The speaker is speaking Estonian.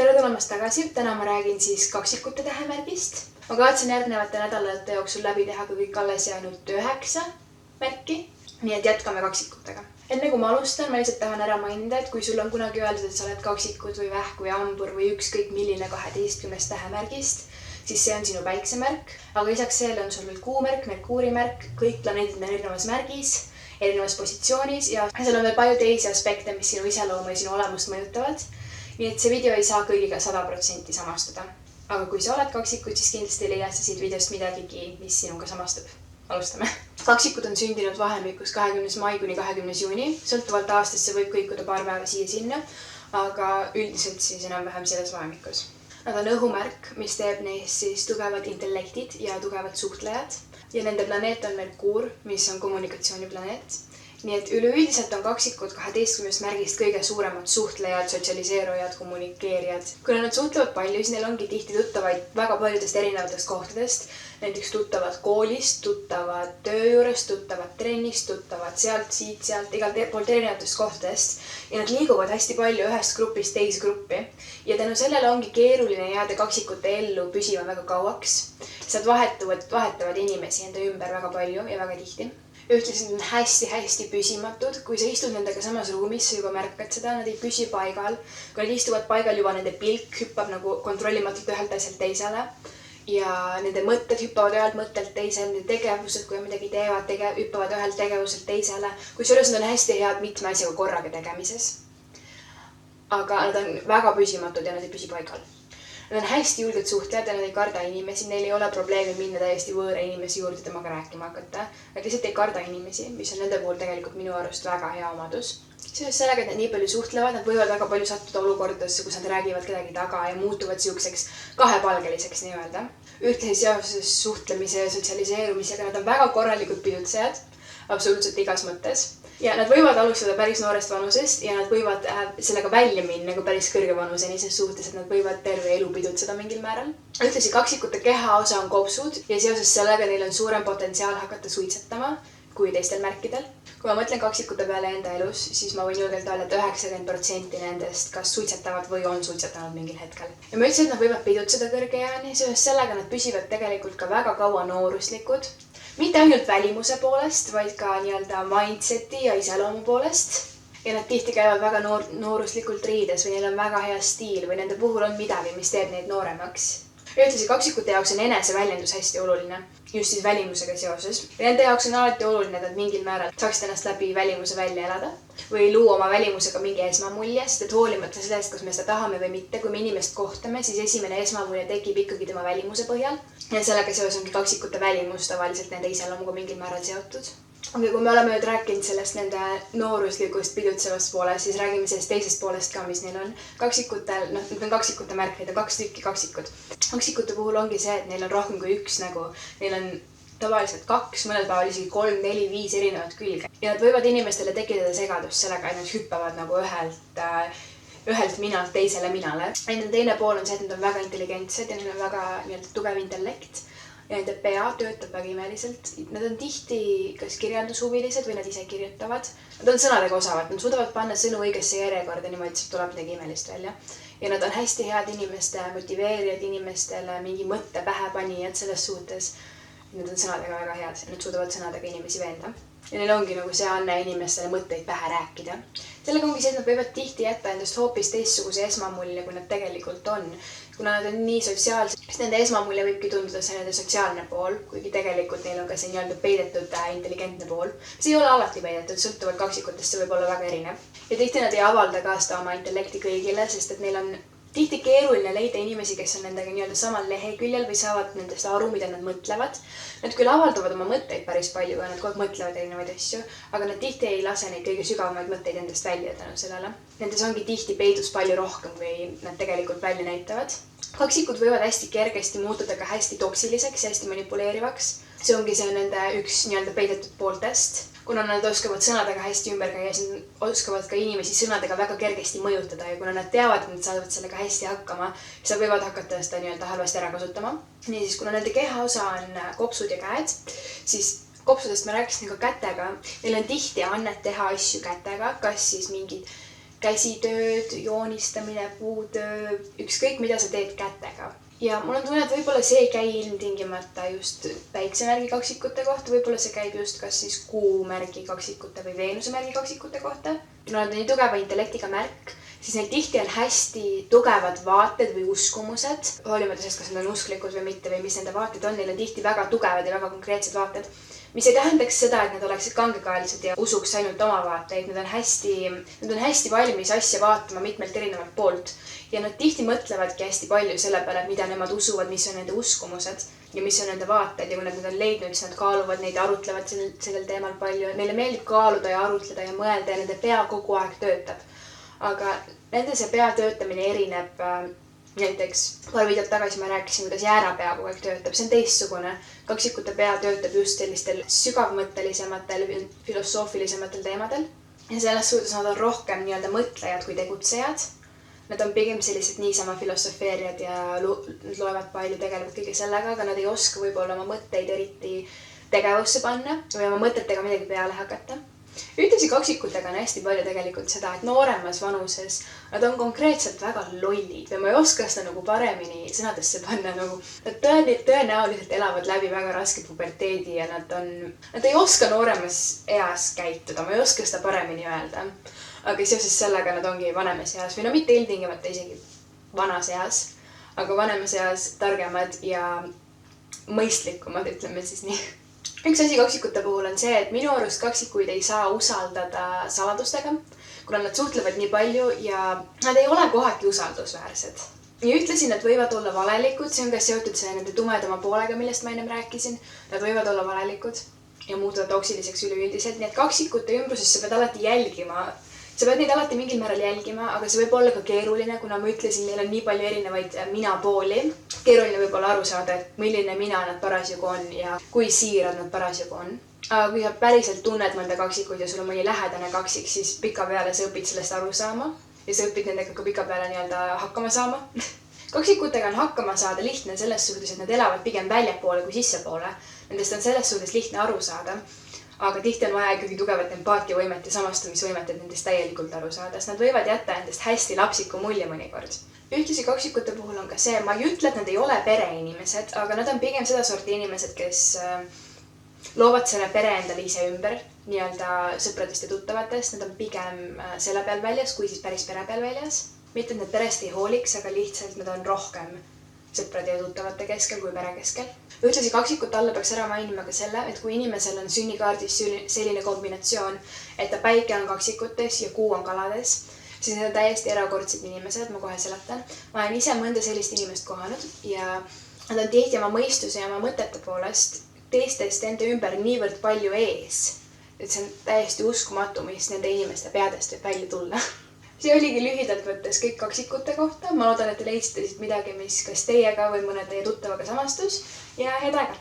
tere tulemast tagasi, täna ma räägin siis kaksikute tähemärgist. Ma kavatsen järgnevate nädalate jooksul läbi teha ka kõik alles jäänud 9 märki, nii et jätkame kaksikutega. Enne kui ma alustan, ma lihtsalt tahan ära mainida, et kui sul on kunagi öeldud, et sa oled kaksikud või vähk või hambur või ükskõik milline 12 tähemärgist, siis see on sinu päiksemärk. Aga lisaks sellele on sul veel kuumärk, merkuurimärk, kõik planeedid on erinevas märgis, erinevas positsioonis ja seal on veel palju teisi aspekte, mis sinu iseloomu ja sinu olemust mõjutavad. Nii et see video ei saa kõigiga 100% samastuda. Aga kui sa oled kaksikud, siis kindlasti leiad sa siit videost midagigi, mis sinuga samastab. Alustame. Kaksikud on sündinud vahemikus 20. mai kuni 20. juuni. Sõltuvalt aastast see võib kõikuda paar päeva siia-sinna, aga üldiselt siis enam-vähem selles vahemikus. Nad on õhumärk, mis teeb neist siis tugevad intellektid ja tugevad suhtlejad. Ja nende planeet on Merkuur, mis on kommunikatsiooniplaneet. Nii et üleüldiselt on kaksikud 12 märgist kõige suuremad suhtlejad, sotsialiseerujad, kommunikeerijad. Kuna nad suhtlevad palju, siis neil ongi tihti tuttavaid väga paljudest erinevatest kohtadest. Näiteks tuttavad koolist, tuttavad töö juurest, tuttavad trennist, tuttavad sealt, siit, sealt, igalt poolt erinevatest kohtadest. Ja nad liiguvad hästi palju ühest grupist teise gruppi. Ja tänu sellele ongi keeruline jääda kaksikute ellu püsima väga kauaks. Nad vahetavad inimesi enda ümber väga palju ja väga tihti. Ühtlasi nad on hästi püsimatud. Kui sa istud nendega samas ruumis, sa juba märkad seda, nad ei püsi paigal. Kui nad istuvad paigal, juba nende pilk hüppab nagu kontrollimatult ühelt asjalt teisele. Ja nende mõtted hüppavad ühelt mõttelt teisele, nende tegevused, kui midagi teevad, hüppavad ühelt tegevuselt teisele. Kusjuures nad on hästi head mitme asjaga korraga tegemises. Aga nad on väga püsimatud ja nad ei püsi paigal. Nad on hästi julged suhtlejad ja nad ei karda inimesi. Neil ei ole probleemi minna täiesti võõra inimesi juurde temaga rääkima hakata. Nad lihtsalt ei karda inimesi, mis on nende puhul tegelikult minu arust väga hea omadus. Seoses sellega, et nad nii palju suhtlevad, nad võivad väga palju sattuda olukordadesse, kus nad räägivad kedagi taga ja muutuvad siukseks kahepalgeliseks nii-öelda. Ühtlasi seoses suhtlemise ja sotsialiseerumisega nad on väga korralikud pidutsejad, absoluutselt igas mõttes. Ja nad võivad alustada päris noorest vanusest ja nad võivad sellega välja minna nagu päris kõrge vanuseni, ses suhtes, et nad võivad terve elu pidutseda mingil määral. Ühtlasi kaksikute kehaosa on kopsud ja seoses sellega neil on suurem potentsiaal hakata suitsetama kui teistel märkidel. Kui ma mõtlen kaksikute peale enda elus, siis ma võin julgelt öelda, et 90% nendest kas suitsetavad või on suitsetanud mingil hetkel. Ja ma ütlesin, et nad võivad pidutseda kõrge jääni, seoses sellega nad püsivad tegelikult ka väga kaua nooruslikud. Mitte ainult välimuse poolest, vaid ka nii-öelda mindseti ja iseloomu poolest. Ja nad tihti käivad väga nooruslikult riides või neil on väga hea stiil või nende puhul on midagi, mis teeb neid nooremaks. Ühtlasi kaksikute jaoks on eneseväljendus hästi oluline, just siis välimusega seoses. Ja nende jaoks on alati oluline, et nad mingil määral saaksid ennast läbi välimuse välja elada või luua oma välimusega mingi esmamulje, sest et hoolimata sellest, kas me seda tahame või mitte, kui me inimest kohtame, siis esimene esmamulje tekib ikkagi tema välimuse põhjal. Ja sellega seoses ongi kaksikute välimus tavaliselt nende iseloomuga mingil määral seotud. Aga kui me oleme nüüd rääkinud sellest nende nooruslikust pidutsevast poolest, siis räägime sellest teisest poolest ka, mis neil on. Kaksikutel, need on kaksikute märk, neid on 2 tükki kaksikud. Kaksikute puhul ongi see, et neil on rohkem kui üks nägu. Neil on tavaliselt 2, mõnel päeval isegi 3, 4, 5 erinevat külge. Ja nad võivad inimestele tekitada segadust sellega, et nad hüppavad nagu ühelt minalt teisele minale. Nende teine pool on see, et nad on väga intelligentsed ja neil on väga tugev intellekt. Ja nende pea töötab väga imeliselt. Nad on tihti kas kirjandushuvilised või nad ise kirjutavad. Nad on sõnadega osavad. Nad suudavad panna sõnu õigesse järjekorda, niimoodi saab tuleb midagi imelist välja. Ja nad on hästi head inimeste motiveerijad, inimestele mingi mõtte pähe panijad selles suhtes. Nad on sõnadega väga head. Nad suudavad sõnadega inimesi veenda. Ja neil ongi nagu see anne inimestele mõtteid pähe rääkida. Sellega ongi see, et nad võivad tihti jätta endast hoopis teistsuguse esmamulje, kui nad tegelikult on. Kuna nad on nii sotsiaalsed, siis nende esmamulje võibki tunduda see nende sotsiaalne pool, kuigi tegelikult neil on ka see nii-öelda peidetud intelligentne pool. See ei ole alati peidetud, sõltuvalt kaksikutest, see võib olla väga erinev. Ja tihti nad ei avalda ka seda oma intellekti kõigile, sest et neil on tihti keeruline leida inimesi, kes on nendega nii-öelda samal leheküljel või saavad nendest aru, mida nad mõtlevad. Nad küll avaldavad oma mõtteid päris palju, aga nad kogu aeg mõtlevad erinevaid asju, aga nad tihti ei lase neid kõige sügavamaid mõtteid endast välja tänu sellele. Nendes ongi tihti peidus palju rohkem, kui nad tegelikult välja näitavad. Kaksikud võivad hästi kergesti muutuda ka hästi toksiliseks ja hästi manipuleerivaks. See ongi see nende üks nii-öelda peidetud pooltest. Kuna nad oskavad sõnadega hästi ümber käia, siis oskavad ka inimesi sõnadega väga kergesti mõjutada ja kuna nad teavad, et nad saavad sellega hästi hakkama, siis nad võivad hakata seda nii-öelda halvasti ära kasutama. Niisiis, kuna nende kehaosa on kopsud ja käed, siis kopsudest ma rääkisin ka kätega. Neil on tihti annet teha asju kätega, kas siis mingid käsitööd, joonistamine, puutöö, ükskõik mida sa teed kätega. Ja mul on tunne, et võib-olla see ei käi ilmtingimata just päiksemärgi kaksikute kohta, võib-olla see käib just kas siis kuumärgi kaksikute või Veenuse märgi kaksikute kohta. Kuna nad on nii tugeva intellektiga märk, siis neil tihti on hästi tugevad vaated või uskumused, hoolimata sellest, kas nad on usklikud või mitte või mis nende vaated on, neil on tihti väga tugevad ja väga konkreetsed vaated. Mis ei tähendaks seda, et nad oleksid kangekaelised ja usuks ainult oma vaateid, nad on hästi valmis asja vaatama mitmelt erinevalt poolt. Ja nad tihti mõtlevadki hästi palju selle peale, mida nemad usuvad, mis on nende uskumused ja mis on nende vaated. Ja kui nad on leidnud, siis nad kaaluvad neid, arutlevad sellel teemal palju. Neile meeldib kaaluda ja arutleda ja mõelda ja nende pea kogu aeg töötab. Aga nende see pea töötamine erineb. Näiteks paar videot tagasi ma rääkisin, kuidas jäärapea kogu aeg töötab. See on teistsugune. Kaksikute pea töötab just sellistel sügavmõttelisematel, filosoofilisematel teemadel. Ja selles suhtes nad on rohkem nii-öelda mõtlejad kui tegutsejad. Nad on pigem sellised niisama filosofeerijad ja nad loevad palju, tegelevad kõige sellega, aga nad ei oska võib-olla oma mõtteid eriti tegevusse panna või oma mõtetega midagi peale hakata. Ühtlasi kaksikutega on hästi palju tegelikult seda, et nooremas vanuses nad on konkreetselt väga lollid või ma ei oska seda nagu paremini sõnadesse panna. Nad tõenäoliselt elavad läbi väga raske puberteedi ja nad ei oska nooremas eas käituda, ma ei oska seda paremini öelda. Aga seoses sellega nad ongi vanemas eas või mitte ilmtingimata isegi vanas eas, aga vanemas eas targemad ja mõistlikumad, ütleme siis nii. Üks asi kaksikute puhul on see, et minu arust kaksikuid ei saa usaldada saladustega, kuna nad suhtlevad nii palju ja nad ei ole kohati usaldusväärsed. Ja ühtlasin, nad võivad olla valelikud, see on ka seotud nende tumedama poolega, millest ma ennem rääkisin. Nad võivad olla valelikud ja muutuda toksiliseks üleüldiselt, nii et kaksikute ümbruses sa pead alati jälgima. Sa pead neid alati mingil määral jälgima, aga see võib olla ka keeruline, kuna ma ütlesin, neil on nii palju erinevaid mina-pooli. Keeruline võib olla aru saada, et milline mina nad parasjagu on ja kui siirad nad parasjagu on. Aga kui sa päriselt tunned mõnda kaksikuid ja sul on mõni lähedane kaksik, siis pikapeale sa õpid sellest aru saama ja sa õpid nendega ka pikapeale nii-öelda hakkama saama. Kaksikutega on hakkama saada lihtne selles suhtes, et nad elavad pigem väljapoole kui sissepoole. Nendest on selles suhtes lihtne aru saada. Aga tihti on vaja ikkagi tugevat empaatiavõimet ja samastamisvõimet, et nendest täielikult aru saada. Nad võivad jätta endast hästi lapsiku mulje mõnikord. Ühtlasi kaksikute puhul on ka see, ma ei ütle, et nad ei ole pereinimesed, aga nad on pigem seda sorti inimesed, kes loovad selle pere endale ise ümber, nii-öelda sõpradest ja tuttavatest. Nad on pigem selle peal väljas, kui siis päris pere peal väljas. Mitte, et nad perest ei hooliks, aga lihtsalt nad on rohkem sõprade ja tuttavate keskel kui pere keskel. Ühtlasi kaksikute alla peaks ära mainima ka selle, et kui inimesel on sünnikaardis selline kombinatsioon, et päike on kaksikutes ja kuu on kalades, siis need on täiesti erakordsed inimesed, ma kohe seletan. Ma olen ise mõnda sellist inimest kohanud ja nad on tihti oma mõistuse ja oma mõtete poolest teistest enda ümber niivõrd palju ees, et see on täiesti uskumatu, mis nende inimeste peadest võib välja tulla. See oligi lühidalt võttes kõik kaksikute kohta. Ma loodan, et te leidsite midagi, mis kas teiega või mõne teie tuttavaga samastus ja head aega!